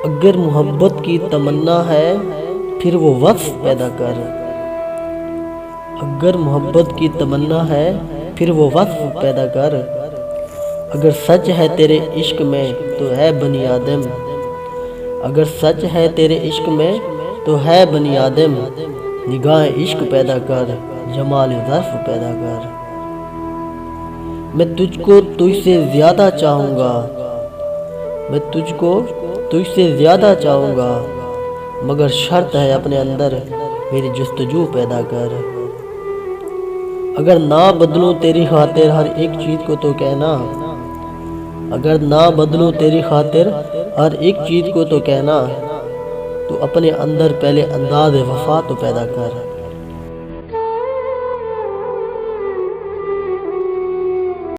अगर मोहब्बत की तमन्ना है फिर वो वक्फ पैदा कर। अगर मोहब्बत की तमन्ना है फिर वो वक्फ पैदा कर। अगर सच है तेरे इश्क में तो है बनी आदम। अगर सच है तेरे इश्क में तो है बनी आदम। निगाह इश्क पैदा कर, जमाल ज़र्फ पैदा कर। मैं तुझको तुझसे ज़्यादा चाहूँगा। मैं तुझको तुझसे ज़्यादा चाहूँगा, मगर शर्त है अपने अंदर मेरी जुस्तजू पैदा कर। अगर ना बदलूं तेरी खातिर हर एक चीज़ को तो कहना। अगर ना बदलूं तेरी खातिर हर एक चीज़ को तो कहना। तो अपने अंदर पहले अंदाज़ वफ़ा तो पैदा कर।